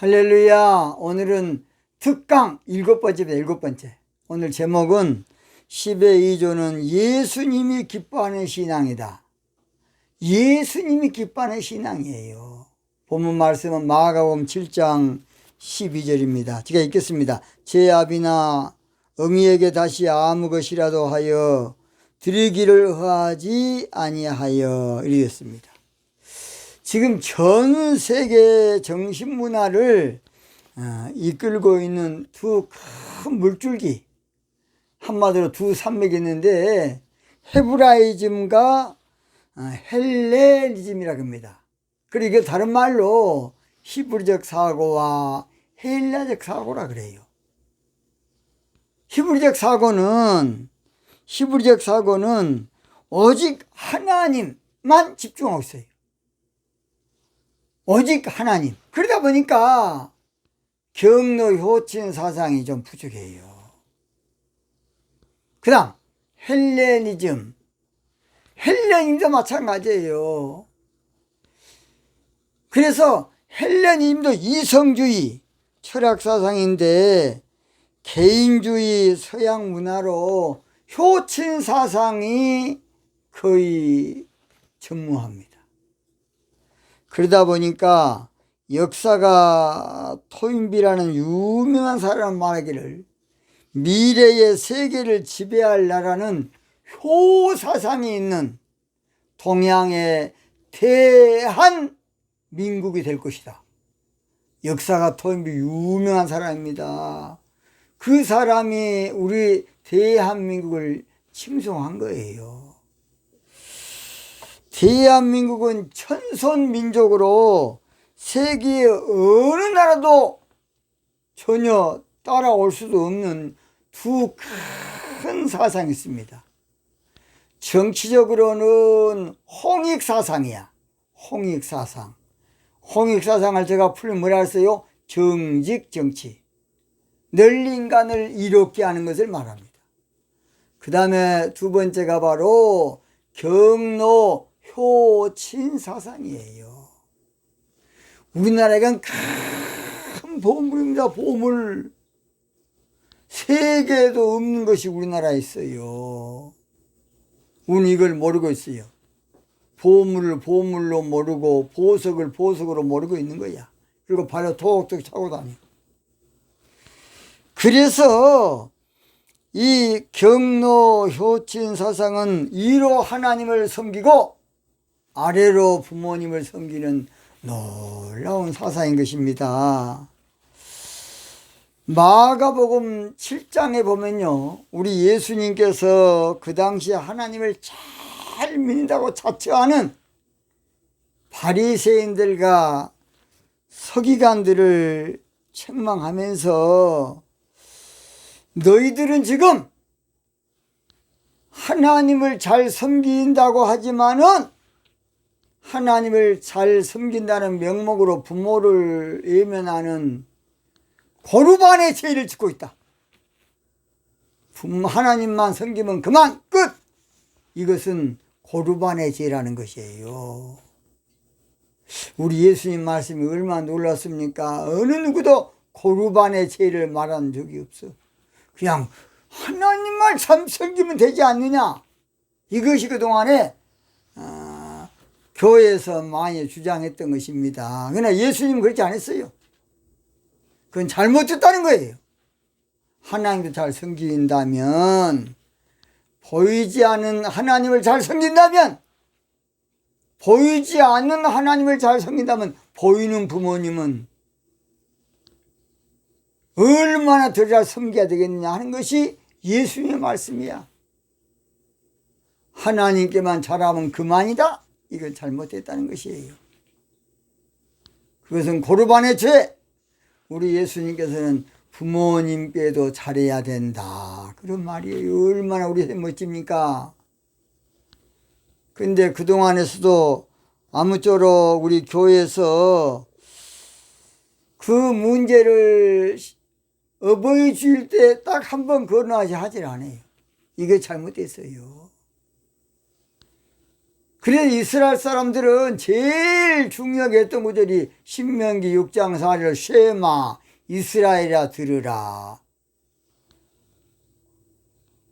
할렐루야. 오늘은 특강 7번째입니다. 7번째. 오늘 제목은 10의 2조는 예수님이 기뻐하는 신앙이다. 예수님이 기뻐하는 신앙이에요. 본문 말씀은 마가복음 7장 12절입니다. 제가 읽겠습니다. 제 아비나 어미에게 다시 아무 것이라도 하여 드리기를 허하지 아니하여 이르겠습니다. 지금 전 세계 정신문화를 이끌고 있는 두 큰 물줄기, 한마디로 두 산맥이 있는데 헤브라이즘과 헬레니즘이라고 합니다. 그리고 이게 다른 말로 히브리적 사고와 헬라적 사고라 그래요. 히브리적 사고는 오직 하나님만 집중하고 있어요. 오직 하나님. 그러다 보니까 경로 효친 사상이 좀 부족해요. 그 다음 헬레니즘도 마찬가지예요. 그래서 헬레니즘도 이성주의 철학사상인데 개인주의 서양 문화로 효친 사상이 거의 전무합니다. 그러다 보니까 역사가 토인비라는 유명한 사람 말하기를 미래의 세계를 지배할 나라는 효사상이 있는 동양의 대한민국이 될 것이다. 역사가 토인비 유명한 사람입니다. 그 사람이 우리 대한민국을 칭송한 거예요. 대한민국은 천손민족으로 세계의 어느 나라도 전혀 따라올 수도 없는 두 큰 사상이 있습니다. 정치적으로는 홍익사상이야. 홍익사상을 제가 풀면 뭐라 했어요? 정직정치. 널리 인간을 이롭게 하는 것을 말합니다. 그 다음에 두 번째가 바로 경로효친사상이에요. 우리나라가 큰 보물입니다. 보물. 세계에도 없는 것이 우리나라에 있어요. 우리는 이걸 모르고 있어요. 보물을 보물로 모르고 보석을 보석으로 모르고 있는 거야. 그리고 발로 톡톡 차고 다니고. 그래서 이 경로효친 사상은 위로 하나님을 섬기고 아래로 부모님을 섬기는 놀라운 사상인 것입니다. 마가복음 7장에 보면요, 우리 예수님께서 그 당시에 하나님을 잘 믿는다고 자처하는 바리새인들과 서기관들을 책망하면서 너희들은 지금 하나님을 잘 섬긴다고 하지만은 하나님을 잘 섬긴다는 명목으로 부모를 외면하는 고르반의 죄를 짓고 있다. 하나님만 섬기면 그만 끝. 이것은 고르반의 죄라는 것이에요. 우리 예수님 말씀이 얼마나 놀랐습니까? 어느 누구도 고르반의 죄를 말한 적이 없어. 그냥 하나님만 참 섬기면 되지 않느냐. 이것이 그동안에 교회에서 많이 주장했던 것입니다. 그러나 예수님은 그렇게 안 했어요. 그건 잘못됐다는 거예요. 하나님도 잘 섬긴다면, 보이지 않는 하나님을 잘 섬긴다면, 보이지 않는 하나님을 잘 섬긴다면 보이는 부모님은 얼마나 더 잘 섬겨야 되겠느냐 하는 것이 예수님의 말씀이야. 하나님께만 잘하면 그만이다. 이건 잘못됐다는 것이에요. 그것은 고르반의 죄. 우리 예수님께서는 부모님께도 잘해야 된다. 그런 말이에요. 얼마나 우리 멋집니까? 근데 그동안에서도 아무쪼록 우리 교회에서 그 문제를 어버이 주일 때 딱 한 번 거론하지 하질 않아요. 이게 잘못됐어요. 그래서 이스라엘 사람들은 제일 중요하게 했던 구절이 신명기 6장 4절 쉐마 이스라엘아 들으라.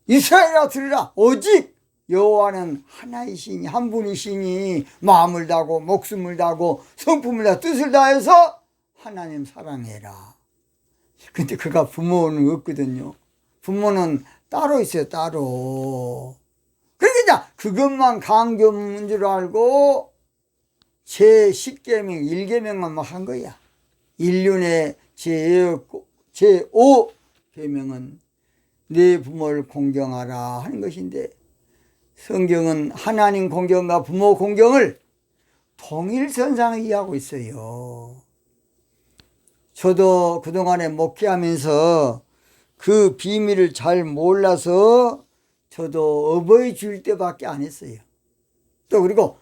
이스라엘아 들으라. 오직 여호와는 하나이시니 한 분이시니 마음을 다하고 목숨을 다하고 성품을 다하고 뜻을 다해서 하나님 사랑해라. 근데 그가 부모는 없거든요. 부모는 따로 있어요. 따로. 그러니까 그것만 강조인 줄 알고 제10계명 1계명만 막 한 거야. 인륜의 제5계명은 내 부모를 공경하라 하는 것인데, 성경은 하나님 공경과 부모 공경을 동일선상에 이해하고 있어요. 저도 그동안에 목회하면서 그 비밀을 잘 몰라서 저도 어버이 줄 때밖에 안 했어요. 또 그리고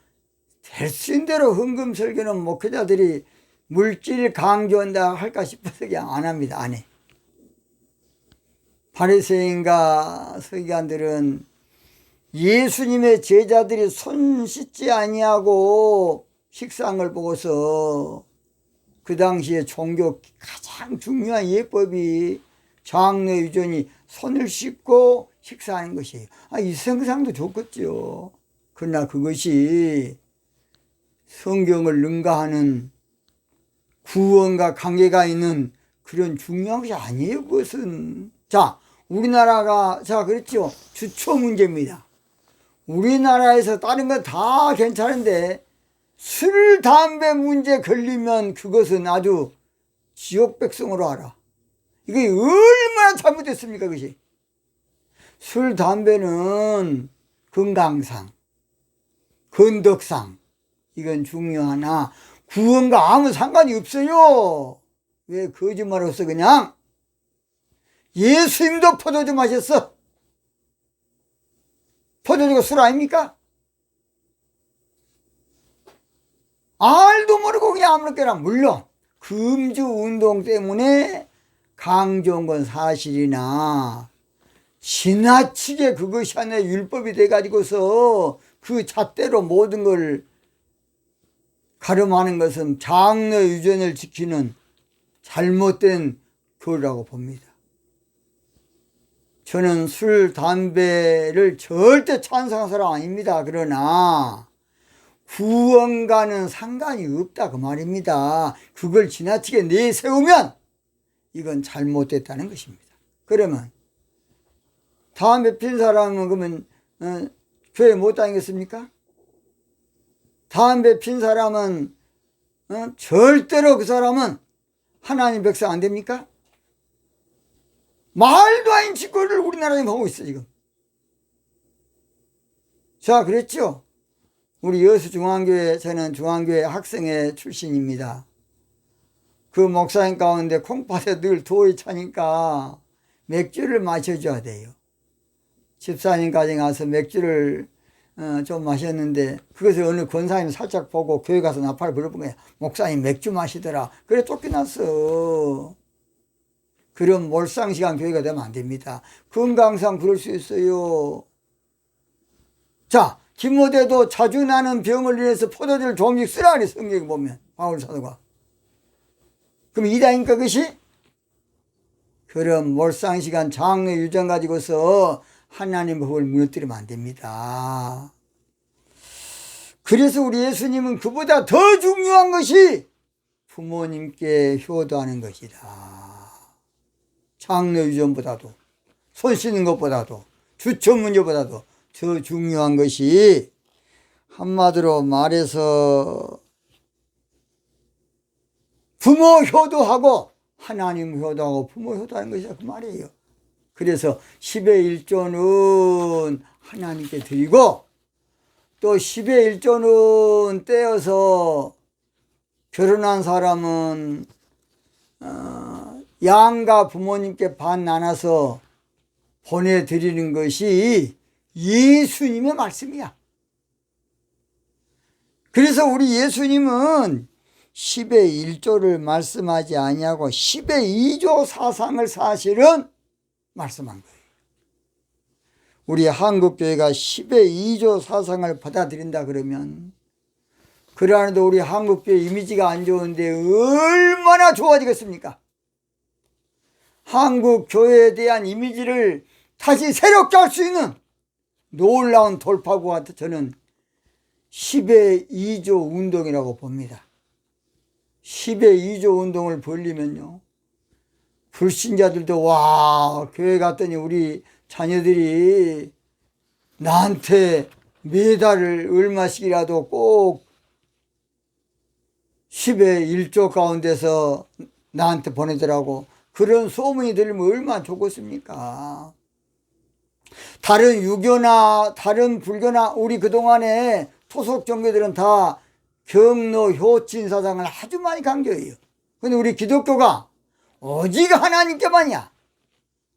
될 수 있는 대로 헌금설교는 목회자들이 물질 강조한다 할까 싶어서 그냥 안 합니다. 안 해. 바리새인과 서기관들은 예수님의 제자들이 손 씻지 아니하고 식사한 걸 보고서 그 당시에 종교 가장 중요한 예법이 장로 유전이 손을 씻고 식사하는 것이에요. 이 생상도 좋겠죠. 그러나 그것이 성경을 능가하는 구원과 관계가 있는 그런 중요한 것이 아니에요. 그것은. 자, 우리나라가 그랬죠. 주초 문제입니다. 우리나라에서 다른 건 다 괜찮은데 술, 담배 문제 걸리면 그것은 아주 지옥 백성으로 알아. 이게 얼마나 잘못됐습니까, 그것이. 술, 담배는 건강상, 건덕상, 이건 중요하나 구원과 아무 상관이 없어요. 왜 거짓말로서 그냥 예수님도 포도주 마셨어. 포도주가 술 아닙니까? 알도 모르고 그냥 아무렇게나. 물론 금주 운동 때문에 강조한 건 사실이나 지나치게 그것이 하나의 율법이 돼가지고서 그 잣대로 모든 걸 가름하는 것은 장로 유전을 지키는 잘못된 교리라고 봅니다. 저는 술, 담배를 절대 찬성하는 사람 아닙니다. 그러나 구원과는 상관이 없다 그 말입니다. 그걸 지나치게 내세우면 이건 잘못됐다는 것입니다. 그러면 담배 핀 사람은 그러면 교회 못 다니겠습니까? 담배 핀 사람은 절대로 그 사람은 하나님 백성 안 됩니까? 말도 아닌 짓거리를 우리나라에 하고 있어 지금. 자, 그랬죠. 우리 여수중앙교회, 저는 중앙교회 학생회 출신입니다. 그 목사님 가운데 콩팥에 늘 도이 차니까 맥주를 마셔줘야 돼요. 집사님 가정에 가서 맥주를 좀 마셨는데 그것을 어느 권사님이 살짝 보고 교회 가서 나팔을 불어본 거야. 목사님 맥주 마시더라. 그래 쫓겨났어. 그런 몰상식한 교회가 되면 안 됩니다. 건강상 그럴 수 있어요. 자, 디모데도 자주 나는 병을 인해서 포도주를 조금씩 쓰라 그래. 성경에 보면 바울 사도가. 그럼 이다니까 그것이? 그런 몰상식한 장로 유전 가지고서 하나님 법을 무너뜨리면 안 됩니다. 그래서 우리 예수님은 그보다 더 중요한 것이 부모님께 효도하는 것이다. 장로 유전보다도, 손 씻는 것보다도, 주처 문제보다도 더 중요한 것이, 한마디로 말해서 부모 효도하고 하나님 효도하고 부모 효도하는 것이다 그 말이에요. 그래서 10의 1조는 하나님께 드리고 또 10의 1조는 떼어서 결혼한 사람은 양가 부모님께 반 나눠서 보내드리는 것이 예수님의 말씀이야. 그래서 우리 예수님은 10의 1조를 말씀하지 아니하고 10의 2조 사상을 사실은 말씀한 거예요. 우리 한국교회가 10의 2조 사상을 받아들인다 그러면 그러나도 우리 한국교회 이미지가 안 좋은데 얼마나 좋아지겠습니까? 한국교회에 대한 이미지를 다시 새롭게 할 수 있는 놀라운 돌파구가 저는 10의 2조 운동이라고 봅니다. 10의 2조 운동을 벌리면요, 불신자들도 와, 교회 갔더니 우리 자녀들이 나한테 매달 얼마씩이라도 꼭 10의 1조 가운데서 나한테 보내더라고. 그런 소문이 들리면 얼마나 좋겠습니까? 다른 유교나 다른 불교나 우리 그동안에 토속 종교들은 다 경로 효친 사상을 아주 많이 강조해요. 근데 우리 기독교가 오직 하나님께만이야.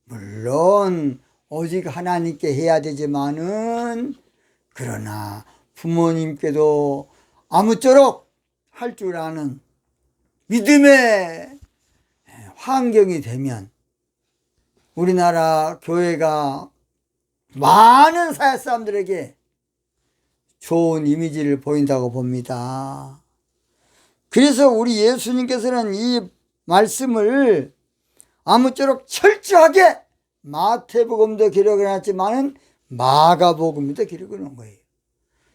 물론 오직 하나님께 해야 되지만은 그러나 부모님께도 아무쪼록 할 줄 아는 믿음의 환경이 되면 우리나라 교회가 많은 사회 사람들에게 좋은 이미지를 보인다고 봅니다. 그래서 우리 예수님께서는 이 말씀을 아무쪼록 철저하게 마태복음도 기록을 해놨지만은 마가복음도 기록을 해놓은 거예요.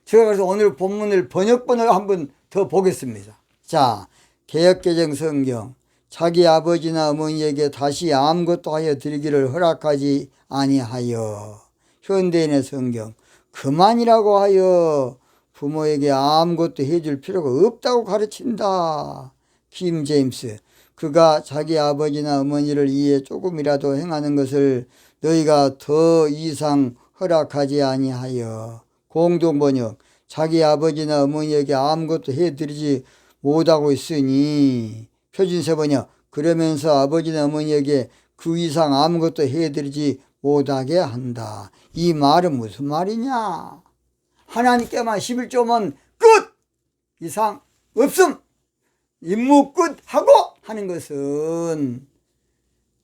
제가 그래서 오늘 본문을 번역본을 한번 더 보겠습니다. 자, 개역개정 성경. 자기 아버지나 어머니에게 다시 아무것도 하여 드리기를 허락하지 아니하여. 현대인의 성경. 그만이라고 하여 부모에게 아무것도 해줄 필요가 없다고 가르친다. 킴 제임스. 그가 자기 아버지나 어머니를 위해 조금이라도 행하는 것을 너희가 더 이상 허락하지 아니하여. 공동번역. 자기 아버지나 어머니에게 아무것도 해드리지 못하고 있으니. 표준세 번역. 그러면서 아버지나 어머니에게 그 이상 아무것도 해드리지 못하게 한다. 이 말은 무슨 말이냐? 하나님께만 11조면 끝! 이상 없음! 임무 끝! 하고 하는 것은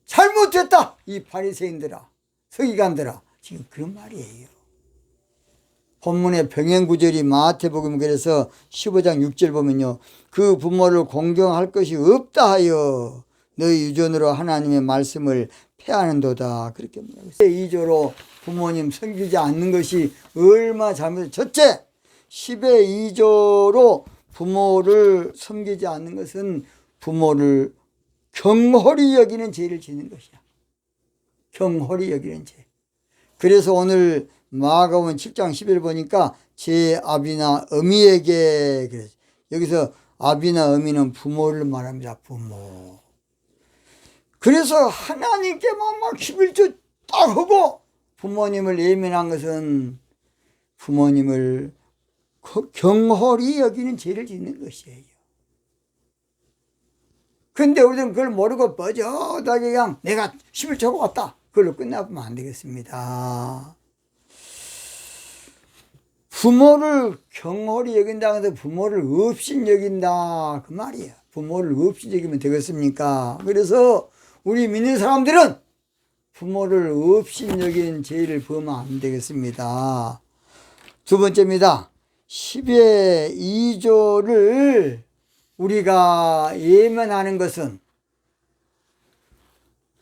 잘못됐다! 이 바리새인들아, 서기관들아, 지금 그런 말이에요. 본문의 병행구절이 마태복음 그래서 15장 6절 보면요, 그 부모를 공경할 것이 없다 하여 너희 유전으로 하나님의 말씀을 폐하는도다. 그렇게 말하고 있어요. 2조로 부모님 섬기지 않는 것이 얼마나 잘못해. 첫째, 10의 2조로 부모를 섬기지 않는 것은 부모를 경홀히 여기는 죄를 짓는 것이야. 경홀히 여기는 죄. 그래서 오늘 마가복음 7장 11절 보니까 제 아비나 어미에게, 그래서 여기서 아비나 어미는 부모를 말합니다. 부모. 그래서 하나님께만 막 11조 딱 하고 부모님을 예민한 것은 부모님을 경홀히 여기는 죄를 짓는 것이에요. 근데 우리는 그걸 모르고 뻐젓하게 그냥 내가 11조가 왔다, 그걸로 끝나보면 안 되겠습니다. 부모를 경홀히 여긴다 해서 부모를 없인 여긴다, 그 말이야. 부모를 없인 여기면 되겠습니까? 그래서 우리 믿는 사람들은 부모를 없인 여긴 죄를 범하면 안 되겠습니다. 두 번째입니다. 10의 2조를 우리가 예면하는 것은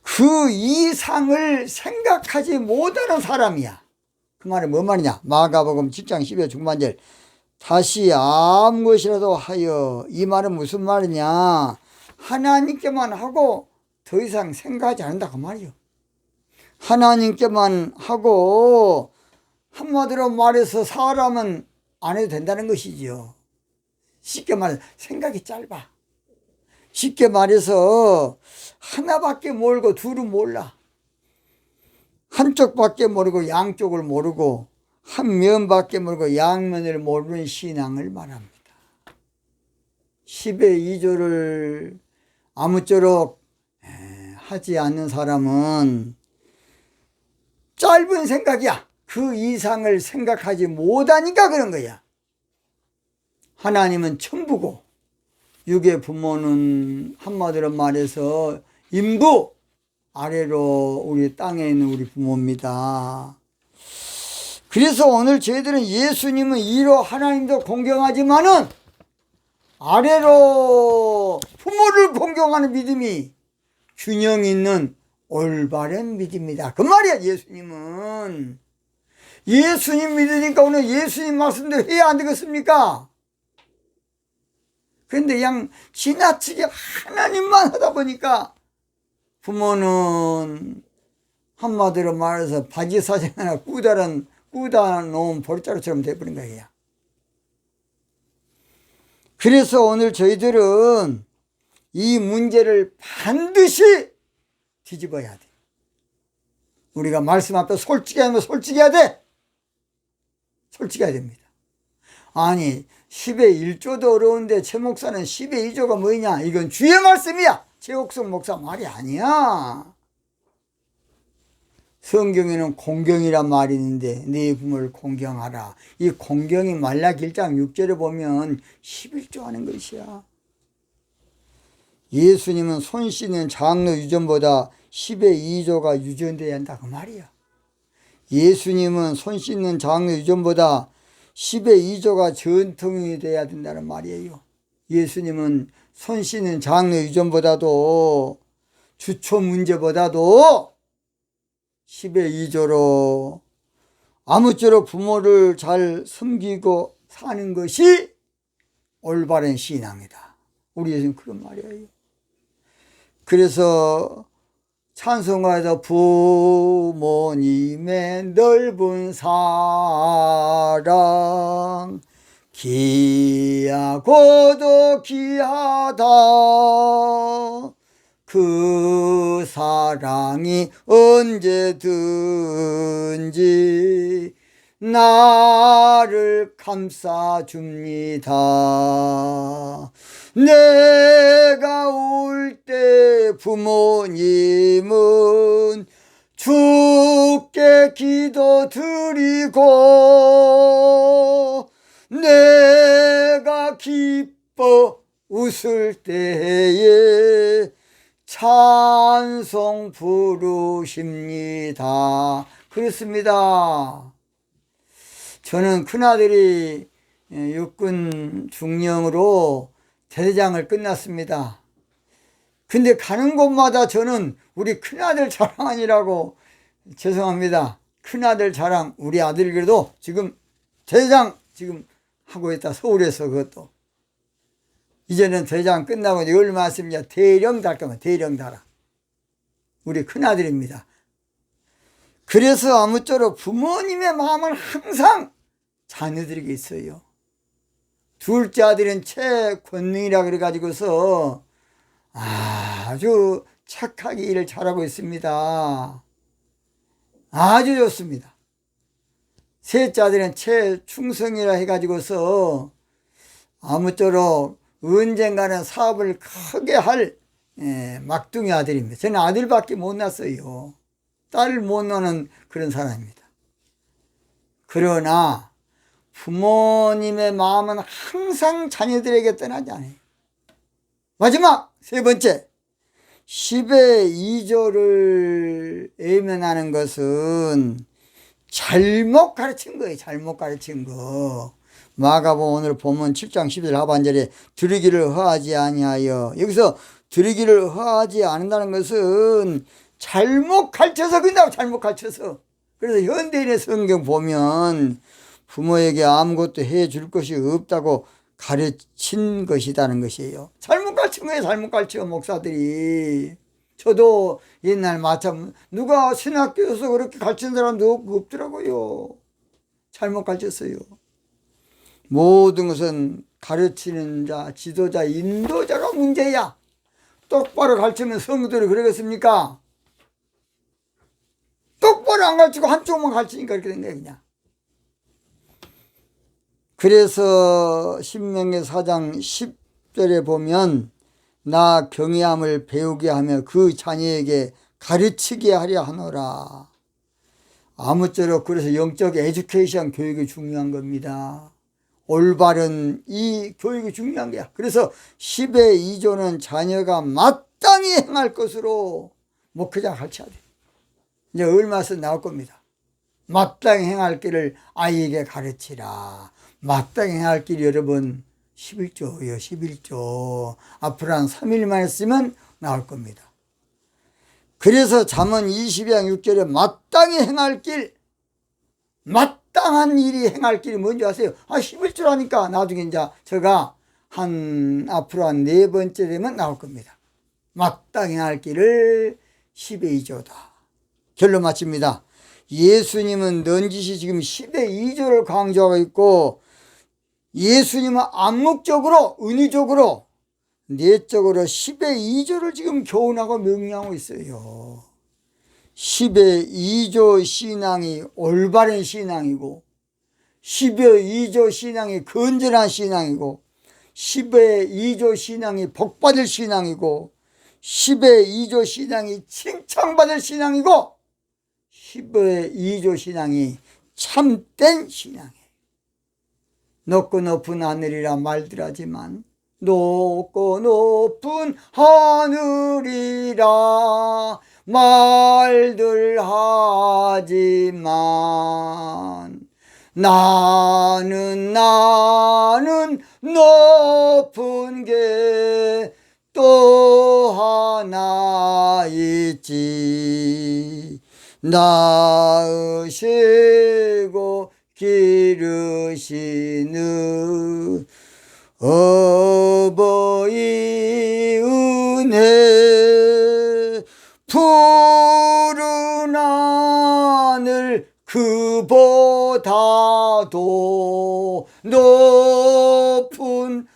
그 이상을 생각하지 못하는 사람이야. 그 말은 뭔 말이냐? 마가복음 7장 12절 중반절. 다시 아무 것이라도 하여. 이 말은 무슨 말이냐? 하나님께만 하고 더 이상 생각하지 않는다, 그 말이요. 하나님께만 하고, 한마디로 말해서 사람은 안 해도 된다는 것이지요. 쉽게 말해서 생각이 짧아. 쉽게 말해서 하나밖에 모르고 둘은 몰라. 한쪽밖에 모르고 양쪽을 모르고 한 면밖에 모르고 양면을 모르는 신앙을 말합니다. 10의 2조를 아무쪼록 하지 않는 사람은 짧은 생각이야. 그 이상을 생각하지 못하니까 그런 거야. 하나님은 천부고 육의 부모는 한마디로 말해서 인부, 아래로 우리 땅에 있는 우리 부모입니다. 그래서 오늘 저희들은 예수님은 위로 하나님도 공경하지만은 아래로 부모를 공경하는 믿음이 균형 있는 올바른 믿음이다. 그 말이야. 예수님은 예수님 믿으니까 오늘 예수님 말씀대로 해야 안 되겠습니까? 그런데 그냥 지나치게 하나님만 하다 보니까 부모는 한마디로 말해서 바지 사진 하나 꾸다 놓은 보리자루처럼 돼버린 거예요. 그래서 오늘 저희들은 이 문제를 반드시 뒤집어야 돼. 우리가 말씀 앞에 솔직히 하면 솔직해야 돼. 솔직해야 됩니다. 아니 10의 1조도 어려운데 최 목사는 10의 2조가 뭐냐? 이건 주의 말씀이야. 최옥성 목사 말이 아니야. 성경에는 공경이란 말이 있는데 네 부모를 공경하라. 이 공경이 말라기 1장 6절에 보면 11조 하는 것이야. 예수님은 손 씻는 장로 유전보다 10의 2조가 유전돼야 한다 그 말이야. 예수님은 손 씻는 장로 유전보다 10의 2조가 전통이 돼야 된다는 말이에요. 예수님은 손 씻는 장로 유전보다도 주초 문제보다도 10의 2조로 아무쪼록 부모를 잘 섬기고 사는 것이 올바른 신앙이다. 우리 예수님 그런 말이에요. 그래서 찬송가에서 부모님의 넓은 사랑 귀하고도 귀하다. 그 사랑이 언제든지 나를 감싸줍니다. 내가 올 때 부모님은 주께 기도드리고 내가 기뻐 웃을 때에 찬송 부르십니다. 그렇습니다. 저는 큰아들이 육군 중령으로 대대장을 끝났습니다. 근데 가는 곳마다 저는 우리 큰아들 자랑 아니라고 죄송합니다. 큰아들 자랑 우리 아들이 그래도 지금 대대장 지금 하고 있다. 서울에서 그것도. 이제는 대장 끝나고 이제 얼마 있습니다. 대령 달 거면 대령 달아. 우리 큰아들입니다. 그래서 아무쪼록 부모님의 마음은 항상 자녀들에게 있어요. 둘째 아들은 최권능이라 그래가지고서 아주 착하게 일을 잘하고 있습니다. 아주 좋습니다. 셋째 아들은 최충성이라 해가지고서 아무쪼록 언젠가는 사업을 크게 할 막둥이 아들입니다. 저는 아들밖에 못 낳았어요. 딸을 못 낳는 그런 사람입니다. 그러나 부모님의 마음은 항상 자녀들에게 떠나지 않아요. 마지막 세 번째 10의 2조를 외면하는 것은 잘못 가르친 거예요. 잘못 가르친 거. 마가복음 오늘 보면 7장 11절 하반절에 드리기를 허하지 아니하여, 여기서 드리기를 허하지 않는다는 것은 잘못 가르쳐서 그런다고. 잘못 가르쳐서. 그래서 현대인의 성경 보면 부모에게 아무것도 해줄 것이 없다고 가르친 것이라는 것이에요. 잘못 가르친 거예요. 잘못 가르쳐 목사들이. 저도 옛날 마찬가지 누가 신학교에서 그렇게 가르친 사람도 없더라고요. 잘못 가르쳤어요. 모든 것은 가르치는 자, 지도자, 인도자가 문제야. 똑바로 가르치면 성도들이 그러겠습니까? 똑바로 안 가르치고 한쪽만 가르치니까 이렇게 된 거야 그냥. 그래서 신명기 4장 10절에 보면 나 경외함을 배우게 하며 그 자녀에게 가르치게 하려 하노라. 아무쪼록 그래서 영적 에듀케이션 교육이 중요한 겁니다. 올바른 이 교육이 중요한 거야. 그래서 10의 2조는 자녀가 마땅히 행할 것으로 목회자가 가르쳐야 돼. 이제 얼마 있으면 나올 겁니다. 마땅히 행할 길을 아이에게 가르치라. 마땅히 행할 길 여러분 11조요. 11조. 앞으로 한 3일만 했으면 나올 겁니다. 그래서 잠언 22장 6절에 마땅히 행할 길, 마땅한 일이 행할 길이 뭔지 아세요? 11조라니까 나중에 이제 제가 앞으로 한 4번째 되면 나올 겁니다. 마땅히 행할 길을 10의 2조다. 결론 마칩니다. 예수님은 넌지시 지금 10의 2조를 강조하고 있고, 예수님은 암묵적으로, 은유적으로, 내적으로 10의 2조를 지금 교훈하고 명령하고 있어요. 10의 2조 신앙이 올바른 신앙이고, 10의 2조 신앙이 건전한 신앙이고, 10의 2조 신앙이 복받을 신앙이고, 10의 2조 신앙이 칭찬받을 신앙이고, 10의 2조 신앙이 참된 신앙이에요. 높고 높은 하늘이라 말들 하지만, 높고 높은 하늘이라 말들 하지만 나는 높은 게 또 하나 있지. 낳으시고 기르시는 어버이 은혜, 푸른 하늘 그보다도 높은